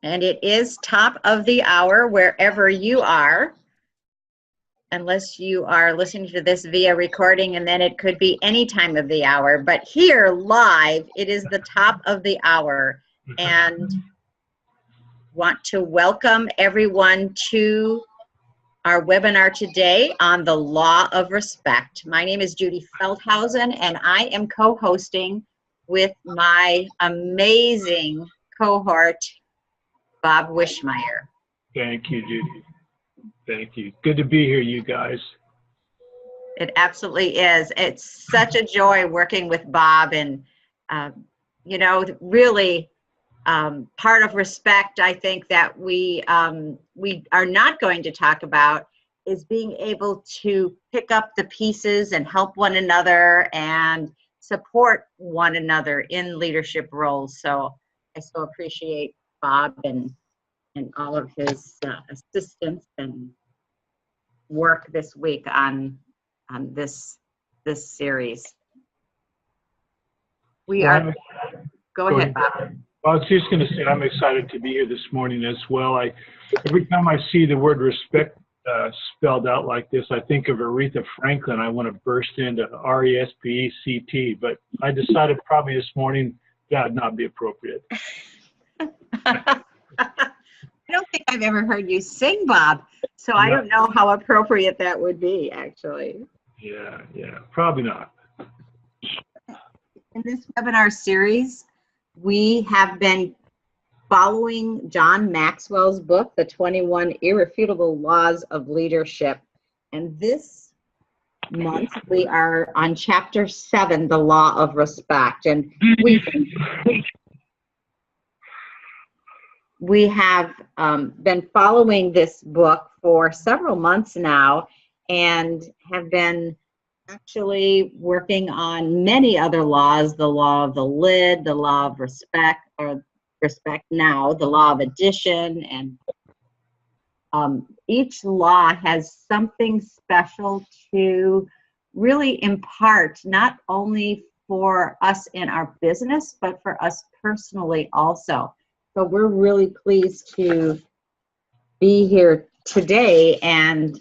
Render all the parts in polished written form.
And it is top of the hour wherever you are, unless you are listening to this via recording, and then it could be any time of the hour. But here live, it is the top of the hour, and want to welcome everyone to our webinar today on the law of respect. My name is Judy Feldhausen, and I am co-hosting with my amazing cohort, Bob Wischmeier. Thank you, Judy. Thank you. Good to be here, you guys. It absolutely is. It's such a joy working with Bob, and you know, really part of respect, I think, that we are not going to talk about is being able to pick up the pieces and help one another and support one another in leadership roles. So I so appreciate Bob and all of his assistance and work this week on this series. We are. Go ahead, Bob. I was just going to say I'm excited to be here this morning as well. Every time I see the word respect spelled out like this, I think of Aretha Franklin. I want to burst into R-E-S-P-E-C-T, but I decided probably this morning that would not be appropriate. I don't think I've ever heard you sing, Bob, so I don't know how appropriate that would be, actually. Yeah, probably not. In this webinar series, we have been following John Maxwell's book, The 21 Irrefutable Laws of Leadership. And this month, we are on Chapter 7, The Law of Respect. And we have been following this book for several months now and have been actually working on many other laws, the law of the lid, the law of respect, or respect now, the law of addition, and each law has something special to really impart, not only for us in our business, but for us personally also. So we're really pleased to be here today and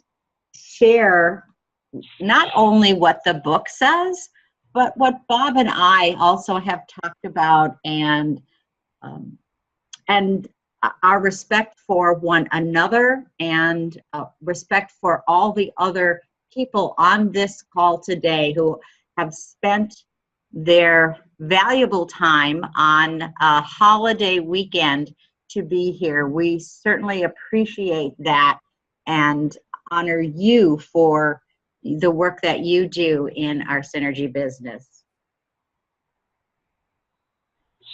share not only what the book says, but what Bob and I also have talked about, and our respect for one another, and respect for all the other people on this call today who have spent their valuable time on a holiday weekend to be here. We certainly appreciate that and honor you for the work that you do in our Synergy business.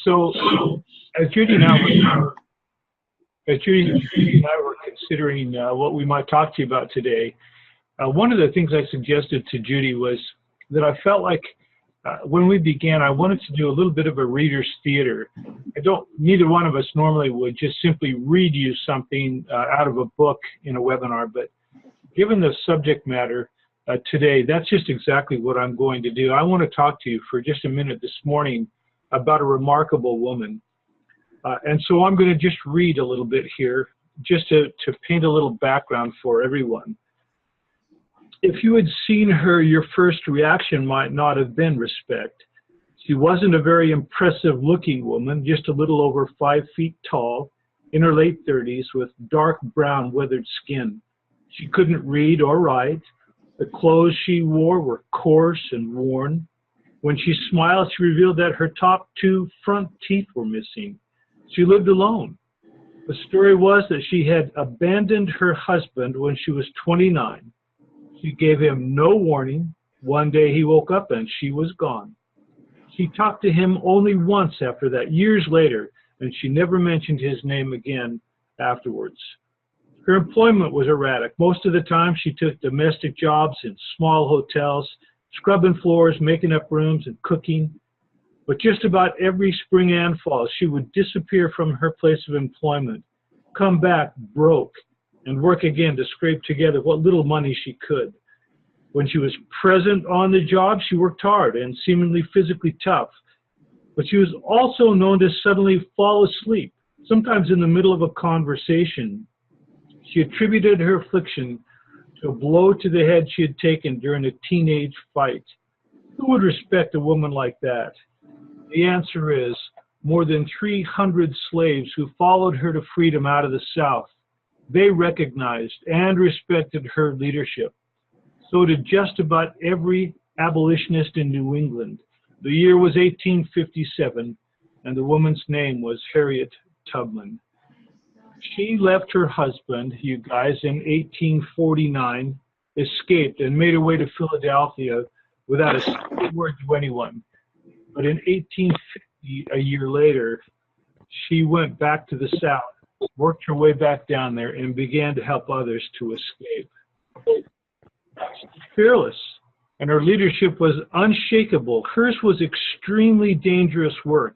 So, as Judy and I were considering what we might talk to you about today, one of the things I suggested to Judy was that I felt like when we began, I wanted to do a little bit of a reader's theater. Neither one of us normally would just simply read you something out of a book in a webinar, but given the subject matter today, that's just exactly what I'm going to do. I want to talk to you for just a minute this morning about a remarkable woman. And so I'm going to just read a little bit here, just to paint a little background for everyone. If you had seen her, your first reaction might not have been respect. She wasn't a very impressive looking woman, just a little over 5 feet tall, in her late 30s, with dark brown weathered skin. She couldn't read or write. The clothes she wore were coarse and worn. When she smiled, she revealed that her top 2 front teeth were missing. She lived alone. The story was that she had abandoned her husband when she was 29. She gave him no warning. One day he woke up and she was gone. She talked to him only once after that, years later, and she never mentioned his name again afterwards. Her employment was erratic. Most of the time she took domestic jobs in small hotels, scrubbing floors, making up rooms, and cooking. But just about every spring and fall, she would disappear from her place of employment, come back broke, and work again to scrape together what little money she could. When she was present on the job, she worked hard and seemingly physically tough. But she was also known to suddenly fall asleep Sometimes in the middle of a conversation, she attributed her affliction to a blow to the head she had taken during a teenage fight. Who would respect a woman like that? The answer is more than 300 slaves who followed her to freedom out of the South. They recognized and respected her leadership. So did just about every abolitionist in New England. The year was 1857, and the woman's name was Harriet Tubman. She left her husband, you guys, in 1849, escaped, and made her way to Philadelphia without a single word to anyone. But in 1850, a year later, she went back to the South, worked her way back down there, and began to help others to escape. She was fearless, and her leadership was unshakable. Hers was extremely dangerous work.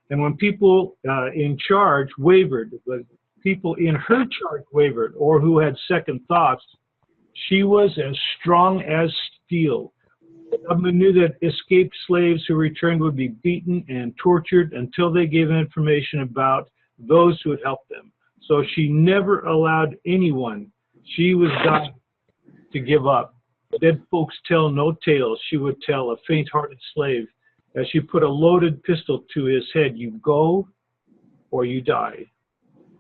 And when people in charge wavered, but people in her charge wavered, or who had second thoughts, she was as strong as steel. Tubman knew that escaped slaves who returned would be beaten and tortured until they gave information about those who had helped them. So she never allowed anyone, she was dying, to give up. Dead folks tell no tales, she would tell a faint-hearted slave as she put a loaded pistol to his head: you go or you die.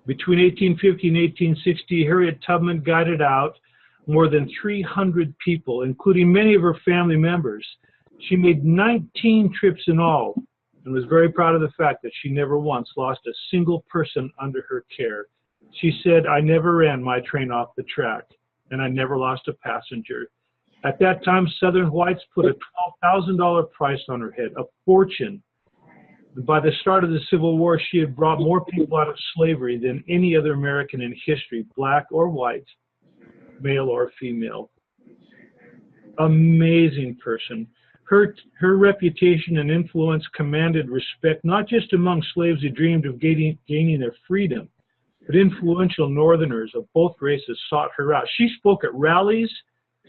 Between 1850 and 1860, Harriet Tubman guided out more than 300 people, including many of her family members. She made 19 trips in all and was very proud of the fact that she never once lost a single person under her care. She said, "I never ran my train off the track, and I never lost a passenger." At that time, Southern whites put a $12,000 price on her head, a fortune. And by the start of the Civil War, she had brought more people out of slavery than any other American in history, black or white, male or female. Amazing person. Her reputation and influence commanded respect, not just among slaves who dreamed of gaining their freedom, but influential Northerners of both races sought her out. She spoke at rallies.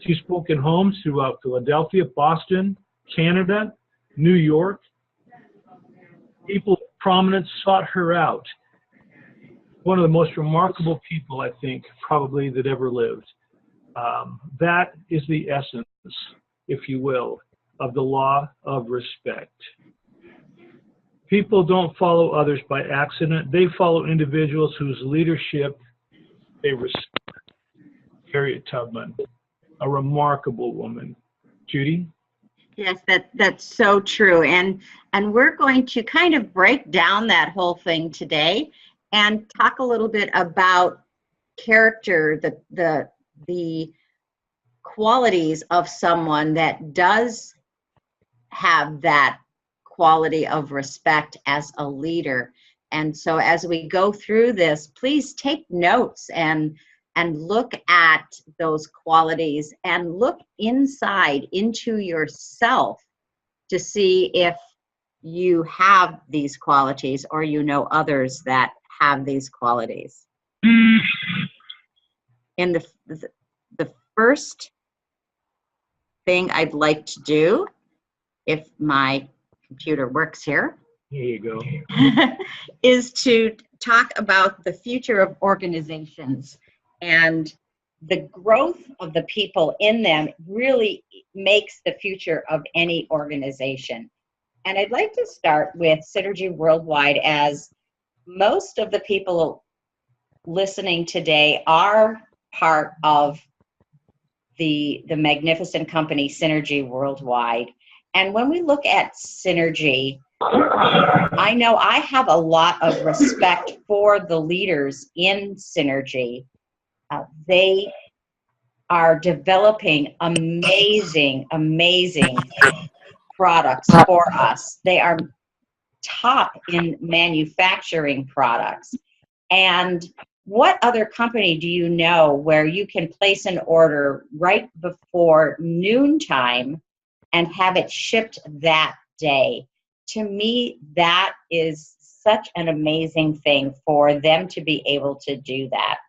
She spoke in homes throughout Philadelphia, Boston, Canada, New York. People of prominence sought her out. One of the most remarkable people, I think, probably that ever lived. That is the essence, if you will, of the law of respect. People don't follow others by accident. They follow individuals whose leadership they respect. Harriet Tubman, a remarkable woman. Judy? Yes, that's so true. And we're going to kind of break down that whole thing today and talk a little bit about character, the qualities of someone that does have that quality of respect as a leader. And so as we go through this, please take notes and look at those qualities and look inside into yourself to see if you have these qualities or you know others that have these qualities. In the first thing I'd like to do, if my computer works here, Here you go. is to talk about the future of organizations. And the growth of the people in them really makes the future of any organization. And I'd like to start with Synergy Worldwide, as most of the people listening today are part of the magnificent company Synergy Worldwide. And when we look at Synergy, I know I have a lot of respect for the leaders in Synergy. They are developing amazing products for us. They are top in manufacturing products. And what other company do you know where you can place an order right before noontime and have it shipped that day? To me, that is such an amazing thing for them to be able to do that.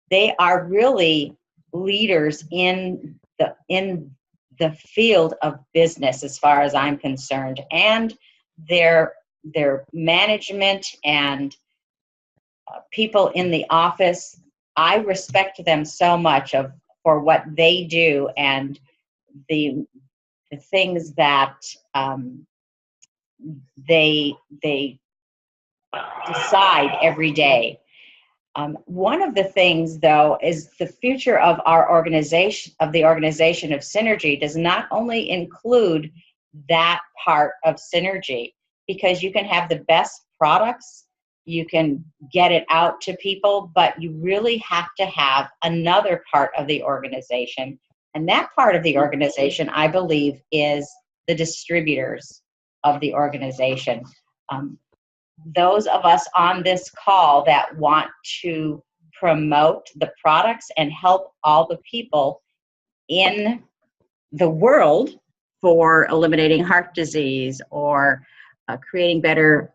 They are really leaders in the field of business, as far as I'm concerned, and their their management and people in the office. I respect them so much for what they do and the things that they decide every day. One of the things, though, is the future of our organization, of the organization of Synergy, does not only include that part of Synergy, because you can have the best products, you can get it out to people, but you really have to have another part of the organization. And that part of the organization, I believe, is the distributors of the organization. Those of us on this call that want to promote the products and help all the people in the world for eliminating heart disease or creating better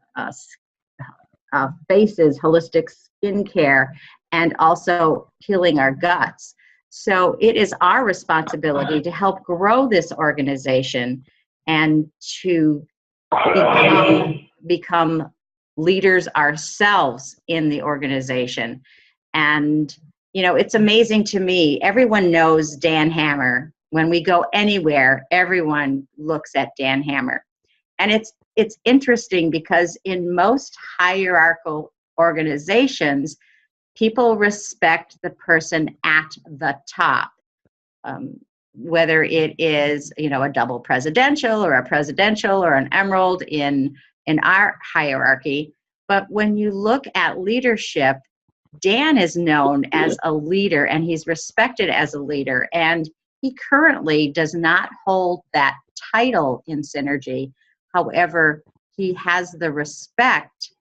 faces, holistic skin care, and also healing our guts. So it is our responsibility to help grow this organization and to become leaders ourselves in the organization. And, you know, it's amazing to me. Everyone knows Dan Hammer. When we go anywhere, everyone looks at Dan Hammer. And it's interesting because in most hierarchical organizations, people respect the person at the top. Whether it is, you know, a double presidential or an emerald in our hierarchy. But when you look at leadership, Dan is known as a leader and he's respected as a leader. And he currently does not hold that title in Synergy. However, he has the respect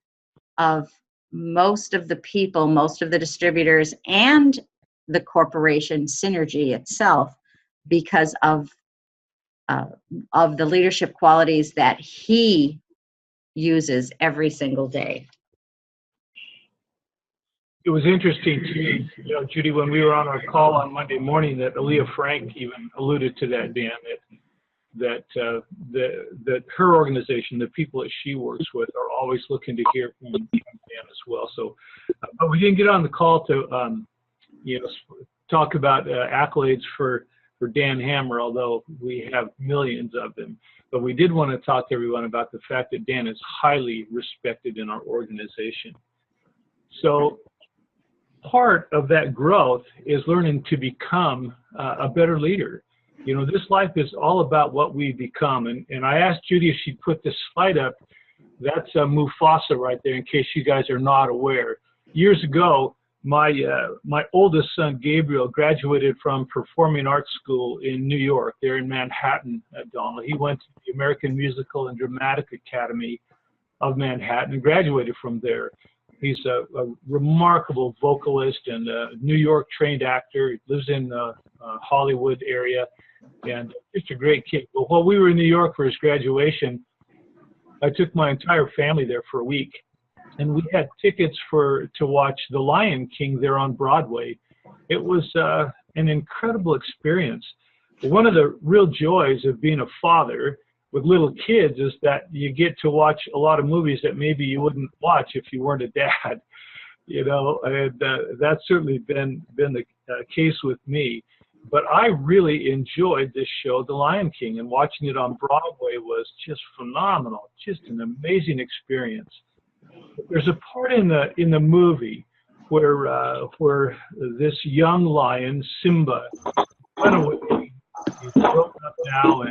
of most of the people, most of the distributors, and the corporation Synergy itself, because of the leadership qualities that he uses every single day. It was interesting to me, you know, Judy, when we were on our call on Monday morning, that Aaliyah Frank even alluded to that, Dan, that her organization, the people that she works with, are always looking to hear from Dan as well. So, but we didn't get on the call to, you know, talk about accolades for Dan Hammer, although we have millions of them. But we did want to talk to everyone about the fact that Dan is highly respected in our organization. So part of that growth is learning to become a better leader. You know, this life is all about what we become. And I asked Judy if she'd put this slide up. That's Mufasa right there, in case you guys are not aware. Years ago, my oldest son, Gabriel, graduated from Performing Arts School in New York, there in Manhattan, Donald. He went to the American Musical and Dramatic Academy of Manhattan and graduated from there. He's a remarkable vocalist and a New York trained actor. He lives in the Hollywood area and just a great kid. But while we were in New York for his graduation, I took my entire family there for a week. And we had tickets to watch The Lion King there on Broadway. It was an incredible experience. One of the real joys of being a father with little kids is that you get to watch a lot of movies that maybe you wouldn't watch if you weren't a dad. You know, and that's certainly been the case with me. But I really enjoyed this show, The Lion King, and watching it on Broadway was just phenomenal, just an amazing experience. There's a part in the movie where this young lion, Simba, went away. He's grown up now,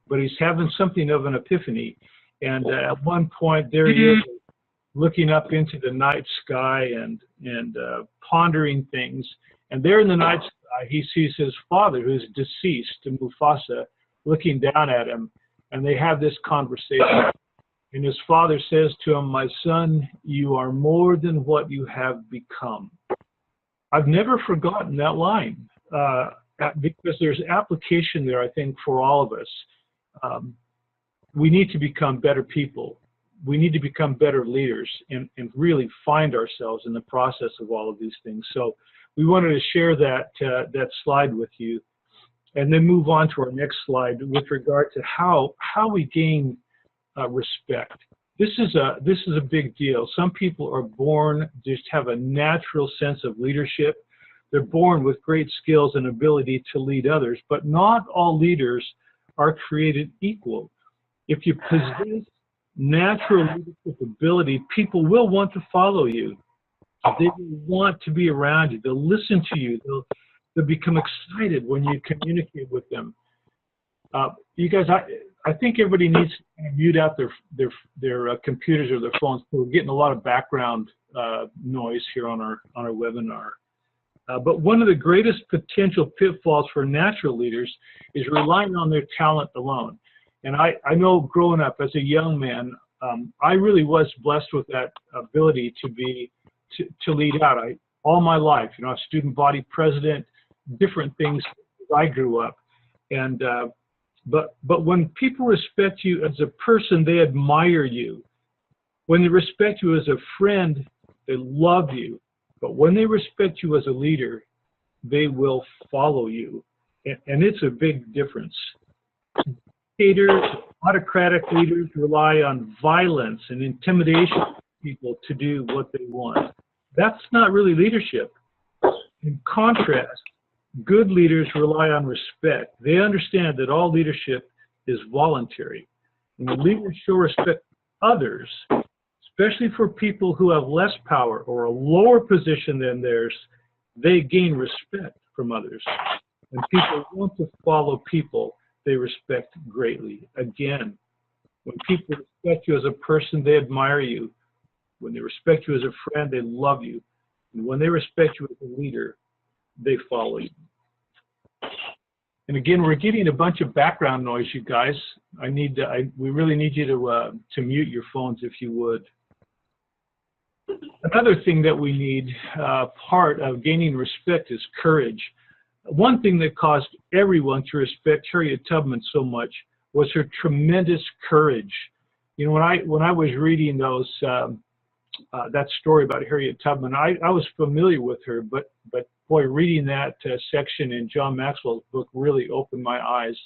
but he's having something of an epiphany. And at one point, there he is, looking up into the night sky and pondering things. And there in the night sky, he sees his father, who's deceased, Mufasa, looking down at him. And they have this conversation. And his father says to him, "My son, you are more than what you have become." I've never forgotten that line because there's application there, I think, for all of us. We need to become better people. We need to become better leaders and really find ourselves in the process of all of these things. So we wanted to share that slide with you and then move on to our next slide with regard to how we gain respect. this is a big deal. Some people are born, just have a natural sense of leadership. They're born with great skills and ability to lead others, but not all leaders are created equal. If you possess natural leadership ability, people will want to follow you. They will want to be around you. They'll listen to you. They'll become excited when you communicate with them. You guys, I think everybody needs to mute out their computers or their phones. We're getting a lot of background noise here on our webinar. But one of the greatest potential pitfalls for natural leaders is relying on their talent alone. And I know growing up as a young man, I really was blessed with that ability to lead out. All my life, you know, a student body president, different things as I grew up. And but when people respect you as a person, they admire you. When they respect you as a friend, they love you. But when they respect you as a leader, they will follow you. And it's a big difference. Dictators, autocratic leaders rely on violence and intimidation of people to do what they want. That's not really leadership. In contrast, good leaders rely on respect. They understand that all leadership is voluntary. And when leaders show respect to others, especially for people who have less power or a lower position than theirs, they gain respect from others. And people want to follow people they respect greatly. Again, when people respect you as a person, they admire you. When they respect you as a friend, they love you. And when they respect you as a leader, they follow you. And again, we're getting a bunch of background noise, you guys. We really need you to mute your phones if you would. Another thing that we need, part of gaining respect, is courage. One thing that caused everyone to respect Harriet Tubman so much was her tremendous courage. You know, when I was reading that story about Harriet Tubman, I was familiar with her, but boy, reading that section in John Maxwell's book really opened my eyes.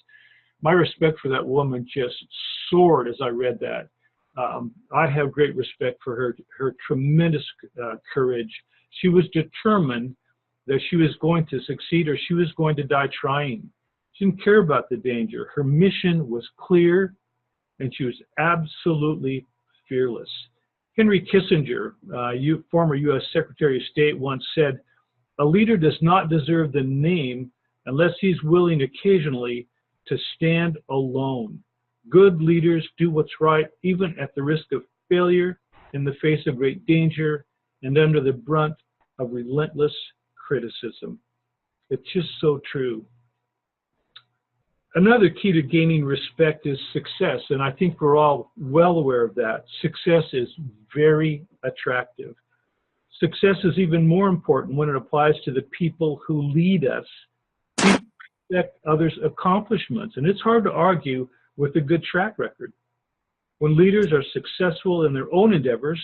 My respect for that woman just soared as I read that. I have great respect for her tremendous courage. She was determined that she was going to succeed or she was going to die trying. She didn't care about the danger. Her mission was clear, and she was absolutely fearless. Henry Kissinger, former U.S. Secretary of State, once said, "A leader does not deserve the name unless he's willing occasionally to stand alone. Good leaders do what's right, even at the risk of failure, in the face of great danger, and under the brunt of relentless criticism." It's just so true. Another key to gaining respect is success, and I think we're all well aware of that. Success is very attractive. Success is even more important when it applies to the people who lead us. People respect others' accomplishments, and it's hard to argue with a good track record. When leaders are successful in their own endeavors,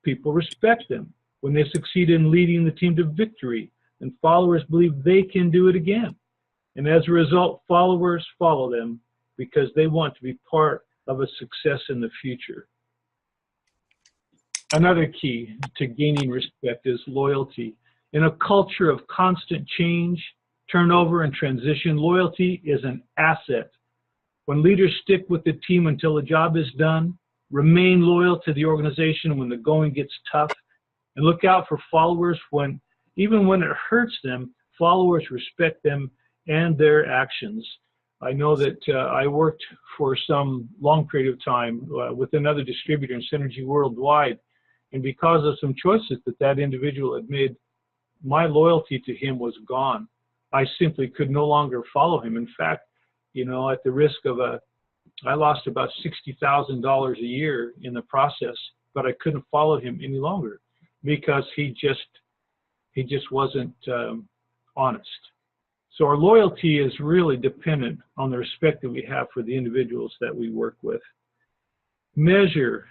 people respect them. When they succeed in leading the team to victory, and followers believe they can do it again. And as a result, followers follow them because they want to be part of a success in the future. Another key to gaining respect is loyalty. In a culture of constant change, turnover, and transition, loyalty is an asset. When leaders stick with the team until the job is done, remain loyal to the organization when the going gets tough, and look out for followers even when it hurts them, followers respect them and their actions. I know that I worked for some long period of time with another distributor in Synergy Worldwide, and because of some choices that individual had made, my loyalty to him was gone. I simply could no longer follow him. In fact, you know, at the risk of I lost about $60,000 a year in the process, but I couldn't follow him any longer because he just wasn't honest. So our loyalty is really dependent on the respect that we have for the individuals that we work with. Measure.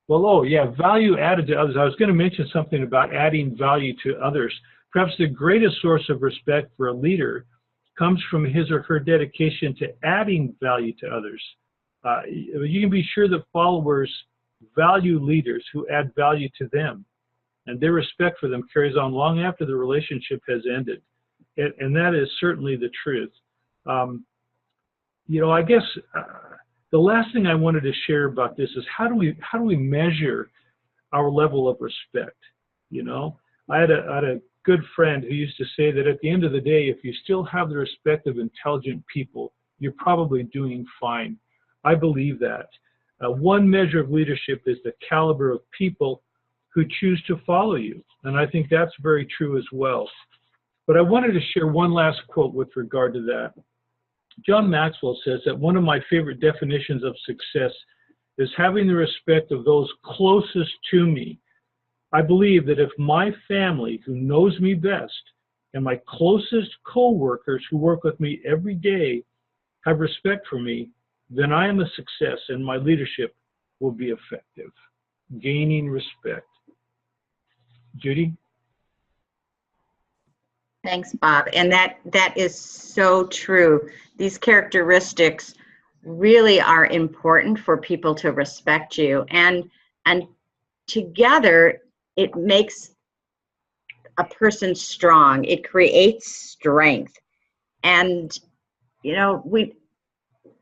Well, oh yeah, value added to others. I was going to mention something about adding value to others. Perhaps the greatest source of respect for a leader comes from his or her dedication to adding value to others. you can be sure that followers value leaders who add value to them, and their respect for them carries on long after the relationship has ended. And that is certainly the truth. I guess the last thing I wanted to share about this is how do we measure our level of respect? I had a good friend who used to say that at the end of the day, if you still have the respect of intelligent people, you're probably doing fine. I believe that. One measure of leadership is the caliber of people who choose to follow you. And I think that's very true as well. But I wanted to share one last quote with regard to that. John Maxwell says that one of my favorite definitions of success is having the respect of those closest to me. I believe that if my family, who knows me best, and my closest co-workers who work with me every day have respect for me, then I am a success and my leadership will be effective. Gaining respect. Judy? Thanks, Bob. And that is so true. These characteristics really are important for people to respect you. And together, it makes a person strong. It creates strength. And,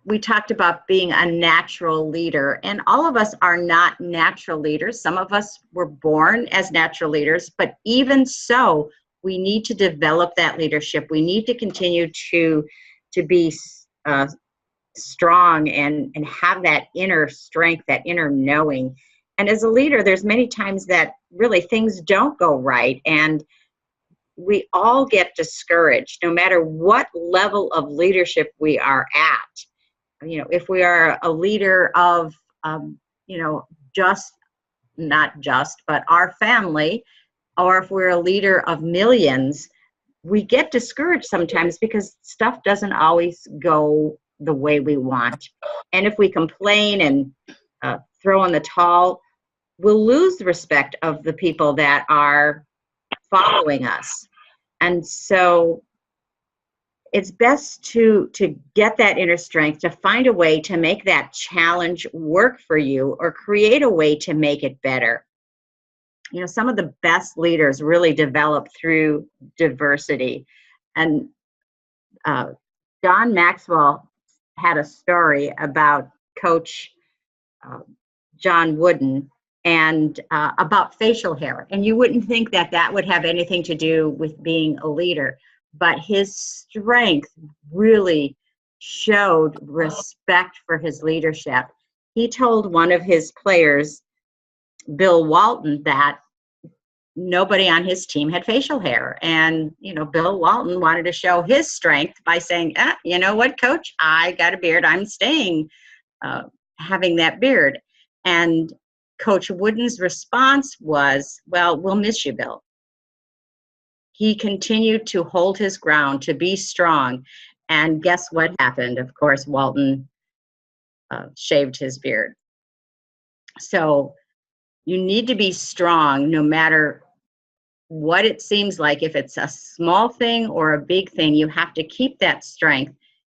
we talked about being a natural leader, and all of us are not natural leaders. Some of us were born as natural leaders, but even so, we need to develop that leadership. We need to continue to be strong and have that inner strength, that inner knowing. And as a leader, there's many times that really things don't go right, and we all get discouraged, no matter what level of leadership we are at. If we are a leader of, not just, but our family, or if we're a leader of millions, we get discouraged sometimes because stuff doesn't always go the way we want. And if we complain and throw in the towel, we'll lose the respect of the people that are following us. And so it's best to get that inner strength, to find a way to make that challenge work for you or create a way to make it better. Some of the best leaders really develop through diversity. And John Maxwell had a story about Coach John Wooden and about facial hair. And you wouldn't think that would have anything to do with being a leader, but his strength really showed respect for his leadership. He told one of his players, Bill Walton, that nobody on his team had facial hair. And, Bill Walton wanted to show his strength by saying, you know what, coach, I got a beard. I'm staying having that beard. And Coach Wooden's response was, well, we'll miss you, Bill. He continued to hold his ground, to be strong. And guess what happened? Of course, Walton shaved his beard. So you need to be strong no matter what it seems like. If it's a small thing or a big thing, you have to keep that strength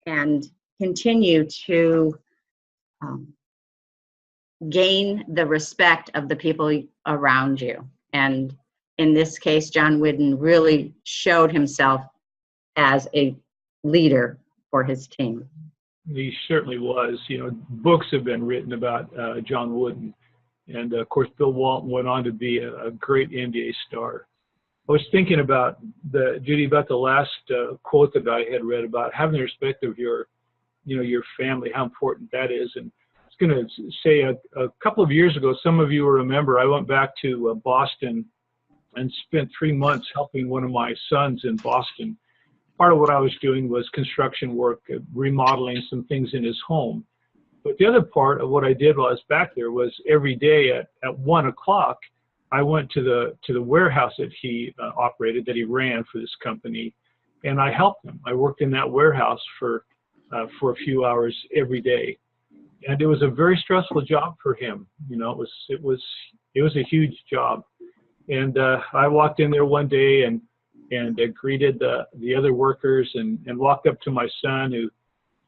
and continue to gain the respect of the people around you. And in this case, John Wooden really showed himself as a leader for his team. He certainly was. Books have been written about John Wooden. And of course, Bill Walton went on to be a great NBA star. I was thinking about Judy, about the last quote that I had read about having the respect of your family, how important that is. And I was going to say a couple of years ago, some of you will remember, I went back to Boston and spent 3 months helping one of my sons in Boston. Part of what I was doing was construction work, remodeling some things in his home. But the other part of what I did while I was back there was every day at 1 o'clock, I went to the warehouse that he operated, that he ran for this company, and I helped him. I worked in that warehouse for a few hours every day, and it was a very stressful job for him. It was a huge job. And I walked in there one day and greeted the other workers and walked up to my son, who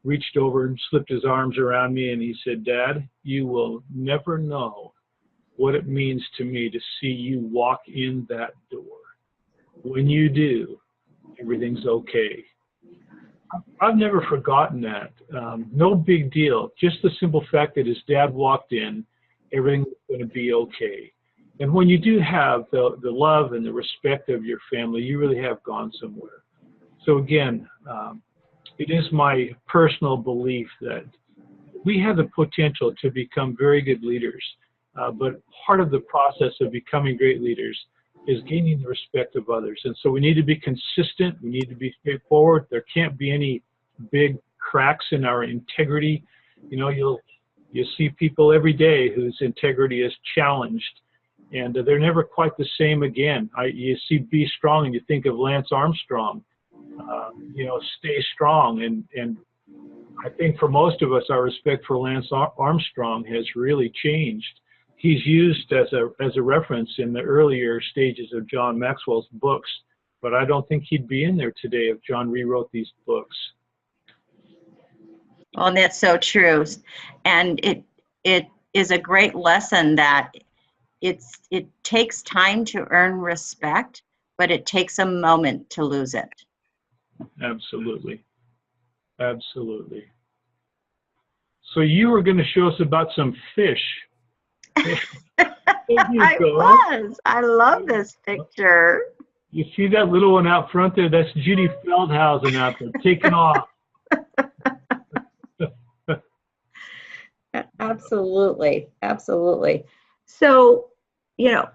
reached over and slipped his arms around me, and he said, "Dad, you will never know what it means to me to see you walk in that door. When you do, everything's okay." I've never forgotten that. No big deal. Just the simple fact that his dad walked in, everything's going to be okay. And when you do have the love and the respect of your family, you really have gone somewhere. So again, it is my personal belief that we have the potential to become very good leaders. But part of the process of becoming great leaders is gaining the respect of others. And so we need to be consistent. We need to be straightforward. There can't be any big cracks in our integrity. You know, you'll see people every day whose integrity is challenged, and they're never quite the same again. You see Be Strong, and you think of Lance Armstrong. You know, stay strong. And I think for most of us, our respect for Lance Armstrong has really changed. He's used as a reference in the earlier stages of John Maxwell's books, but I don't think he'd be in there today if John rewrote these books. Well, and that's so true. And it is a great lesson that it takes time to earn respect, but it takes a moment to lose it. Absolutely. Absolutely. So you were going to show us about some fish. I love this picture. You see that little one out front there? That's Judy Feldhausen out there taking off. Absolutely, absolutely. So, you know,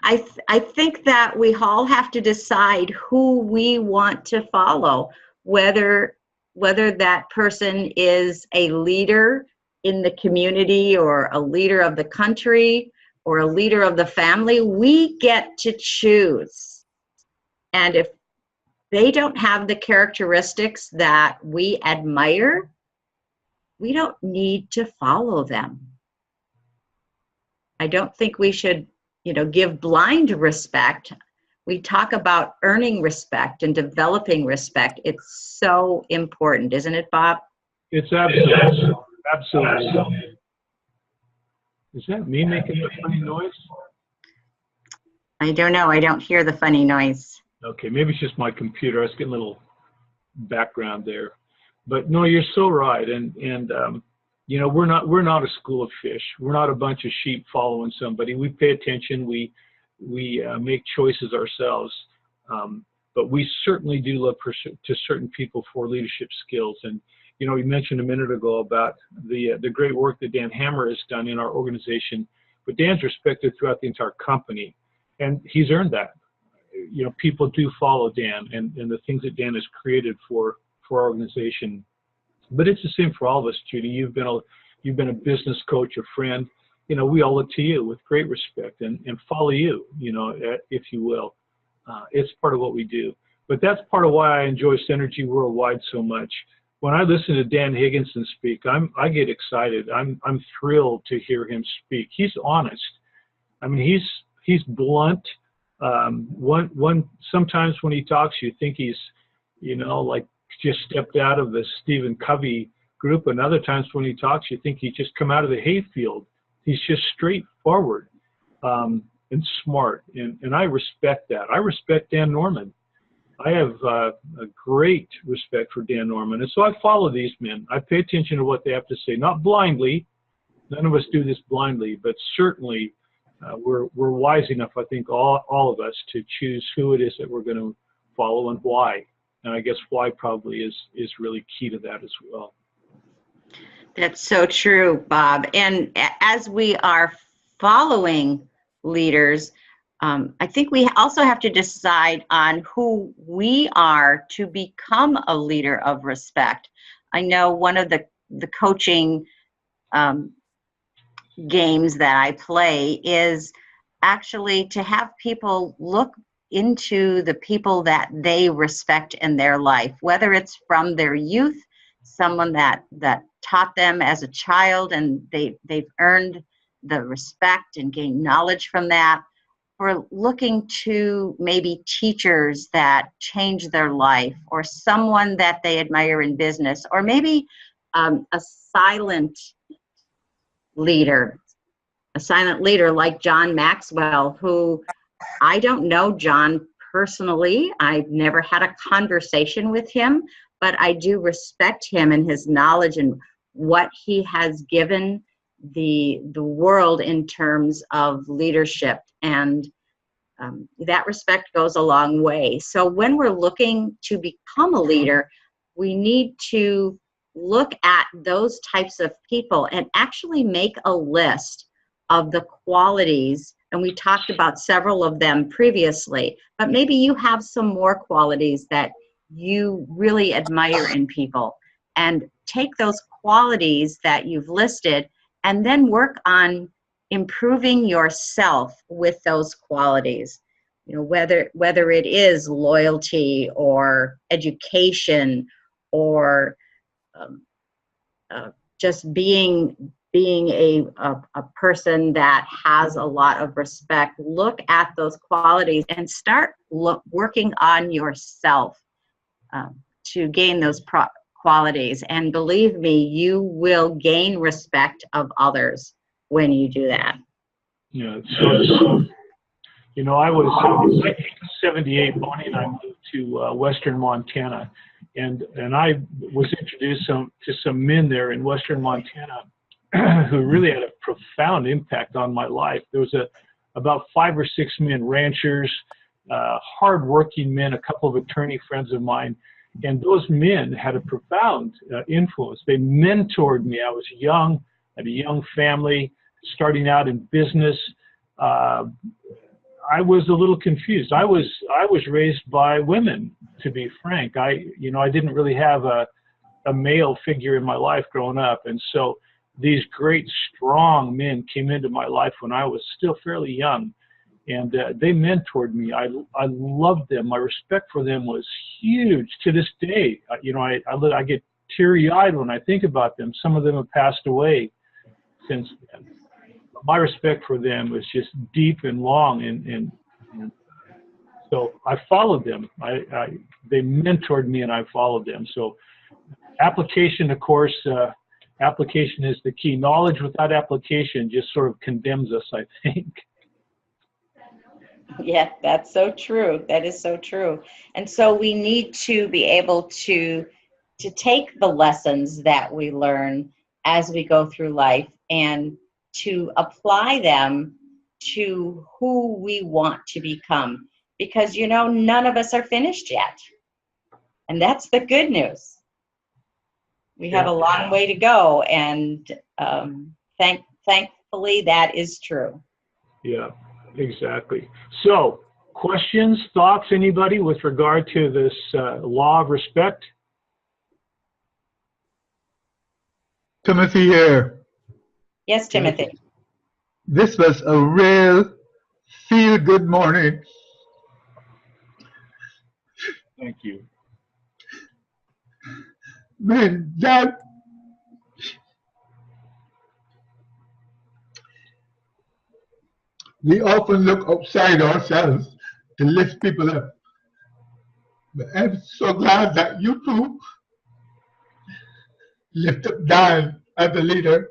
I think that we all have to decide who we want to follow, whether that person is a leader in the community or a leader of the country or a leader of the family. We get to choose. And if they don't have the characteristics that we admire, we don't need to follow them. I don't think we should, you know, give blind respect. We talk about earning respect and developing respect. It's so important, isn't it, Bob? It's absolutely. Absolutely. Is that me making a funny noise? I don't know. I don't hear the funny noise. Okay, maybe it's just my computer. I was getting a little background there. But no, you're so right. And you know, we're not a school of fish. We're not a bunch of sheep following somebody. We pay attention. We make choices ourselves. But we certainly do look to certain people for leadership skills. And you know, we mentioned a minute ago about the great work that Dan Hammer has done in our organization, but Dan's respected throughout the entire company, and he's earned that. You know, people do follow Dan and the things that Dan has created for our organization. But it's the same for all of us, Judy. You've been a business coach, a friend. You know, we all look to you with great respect and follow you. You know, if you will. It's part of what we do. But that's part of why I enjoy Synergy Worldwide so much. When I listen to Dan Higginson speak, I get excited. I'm thrilled to hear him speak. He's honest. I mean, he's blunt. Sometimes when he talks, you think he's, you know, like just stepped out of the Stephen Covey group. And other times when he talks, you think he's just come out of the hayfield. He's just straightforward and smart. And I respect that. I respect Dan Norman. I have a great respect for Dan Norman. And so I follow these men. I pay attention to what they have to say, not blindly. None of us do this blindly, but certainly we're wise enough, I think, all of us, to choose who it is that we're going to follow and why. And I guess why probably is really key to that as well. That's so true, Bob. And as we are following leaders, I think we also have to decide on who we are to become a leader of respect. I know one of the coaching games that I play is actually to have people look into the people that they respect in their life, whether it's from their youth, someone that taught them as a child and they've earned the respect and gained knowledge from that, for looking to maybe teachers that change their life, or someone that they admire in business, or maybe a silent leader, like John Maxwell, who I don't know John personally. I've never had a conversation with him, but I do respect him and his knowledge and what he has given the world in terms of leadership, and that respect goes a long way. So when we're looking to become a leader, we need to look at those types of people and actually make a list of the qualities. And we talked about several of them previously, but maybe you have some more qualities that you really admire in people, and take those qualities that you've listed and then work on improving yourself with those qualities. You know, whether it is loyalty or education or just being a person that has a lot of respect. Look at those qualities and start working on yourself to gain those qualities. And believe me, you will gain respect of others when you do that. Yeah. So you know, I was in 1978, Bonnie and I moved to Western Montana, and I was introduced to some men there in Western Montana who really had a profound impact on my life. There was about 5 or 6 men, ranchers, hardworking men, a couple of attorney friends of mine, and those men had a profound influence. They mentored me. I was young, had a young family, starting out in business. I was a little confused. I was raised by women, to be frank. I didn't really have a male figure in my life growing up, and so these great, strong men came into my life when I was still fairly young, and they mentored me. I loved them. My respect for them was huge. To this day, I get teary-eyed when I think about them. Some of them have passed away since then. My respect for them was just deep and long, and so I followed them. They mentored me, and I followed them. So application, of course, application is the key. Knowledge without application just sort of condemns us, I think. Yeah, that's so true. That is so true. And so we need to be able to take the lessons that we learn as we go through life and to apply them to who we want to become. Because, none of us are finished yet. And that's the good news. We have a long way to go, and thankfully that is true. Yeah, exactly. So, questions, thoughts, anybody with regard to this law of respect? Timothy here. Yes, Timothy. This was a real feel-good morning. Thank you. Man, Dad, we often look outside ourselves to lift people up. But I'm so glad that you two lift up Dan as a leader.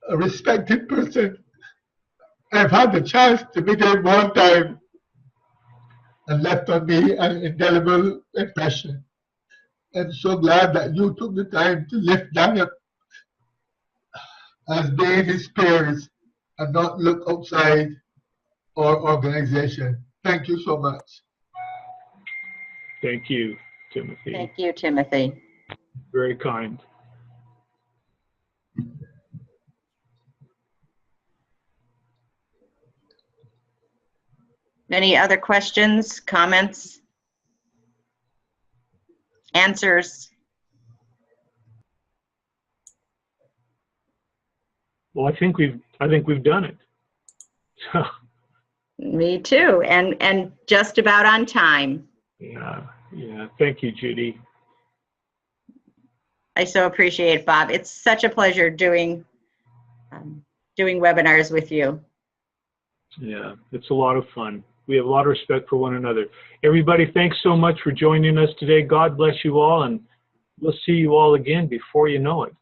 A respected person. I've had the chance to meet him one time and left on me an indelible impression. I'm so glad that you took the time to lift Dan up as being his peers and not look outside our organization. Thank you so much. Thank you, Timothy. Thank you, Timothy. Very kind. Any other questions, comments, answers? Well, I think we've done it. So, me too, and just about on time. yeah. Thank you, Judy. I so appreciate it, Bob. It's such a pleasure doing doing webinars with you. Yeah, it's a lot of fun. We have a lot of respect for one another. Everybody, thanks so much for joining us today. God bless you all, and we'll see you all again before you know it.